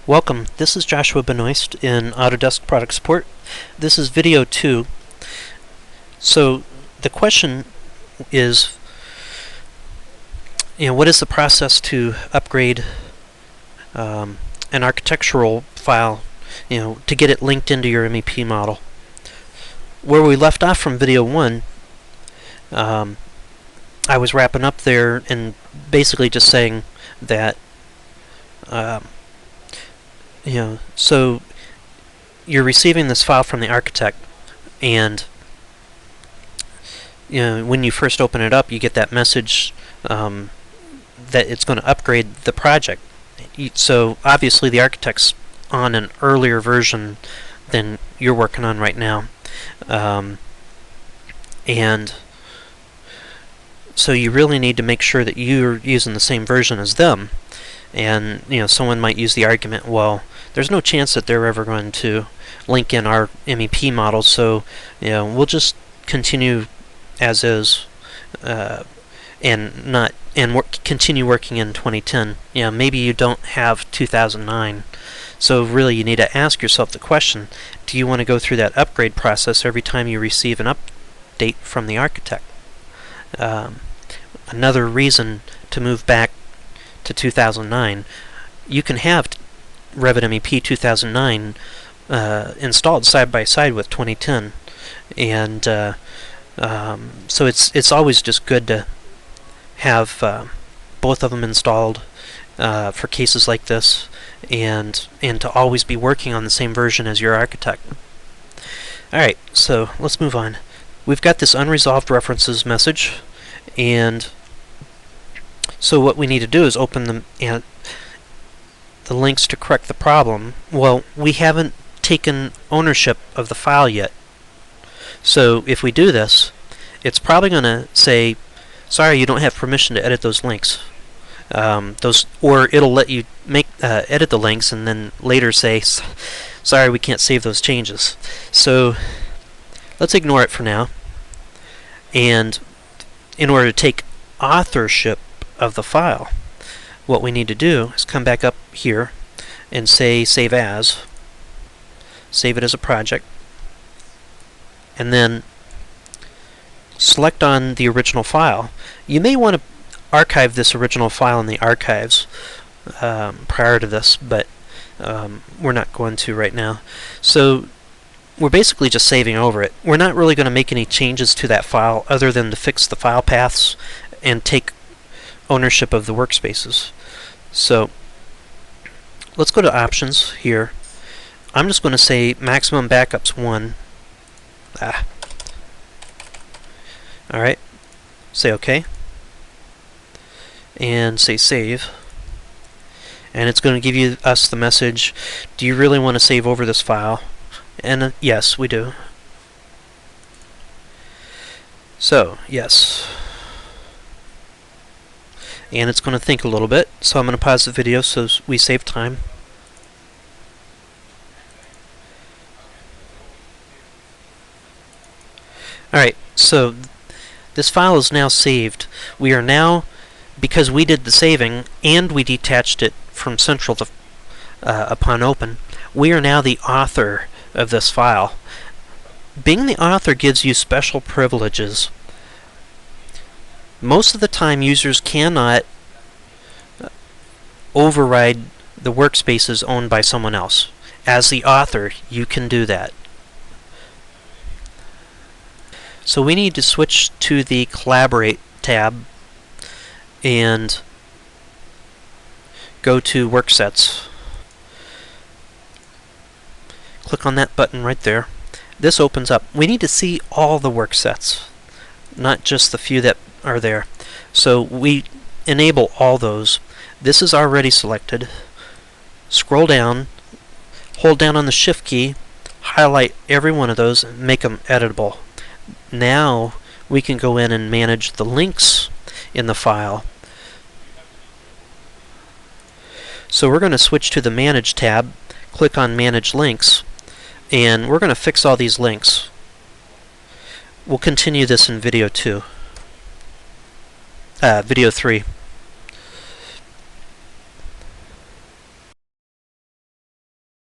Welcome, this is Joshua Benoist in Autodesk Product Support. This is video 2. So the question is, what is the process to upgrade an architectural file, to get it linked into your MEP model? Where we left off from video 1, I was wrapping up there and basically just saying that so you're receiving this file from the architect, and when you first open it up, you get that message that it's going to upgrade the project. So obviously the architect's on an earlier version than you're working on right now, and so you really need to make sure that you're using the same version as them. And someone might use the argument, well, there's no chance that they're ever going to link in our MEP model, so we'll just continue as is and continue working in 2010. Maybe you don't have 2009, so really you need to ask yourself the question, do you want to go through that upgrade process every time you receive an update from the architect? Another reason to move back to 2009, you can have RevitMEP 2009 installed side by side with 2010, and so it's always just good to have both of them installed for cases like this, and to always be working on the same version as your architect. Alright, so let's move on. We've got this unresolved references message, and so what we need to do is open the links to correct the problem. Well, we haven't taken ownership of the file yet. So if we do this, it's probably going to say, sorry, you don't have permission to edit those links. Or it'll let you edit the links and then later say, sorry, we can't save those changes. So let's ignore it for now. And in order to take authorship of the file, what we need to do is come back up here and say save as, save it as a project, and then select on the original file. You may want to archive this original file in the archives prior to this, but we're not going to right now. So we're basically just saving over it. We're not really going to make any changes to that file other than to fix the file paths and take ownership of the workspaces. So let's go to options here. I'm just going to say maximum backups 1. Alright, say OK, and say save, and it's going to give us the message, do you really want to save over this file? And yes, we do. So yes, and it's going to think a little bit, so I'm going to pause the video so we save time. Alright, so this file is now saved. We are now, because we did the saving and we detached it from Central upon open, we are now the author of this file. Being the author gives you special privileges. Most of the time users cannot override the workspaces owned by someone else. As the author, you can do that. So we need to switch to the Collaborate tab and go to Worksets. Click on that button right there. This opens up. We need to see all the worksets, not just the few that are there. So we enable all those. This is already selected. Scroll down, hold down on the Shift key, highlight every one of those, and make them editable. Now we can go in and manage the links in the file. So we're going to switch to the Manage tab, click on Manage Links, and we're going to fix all these links. We'll continue this in video 2. Video 3.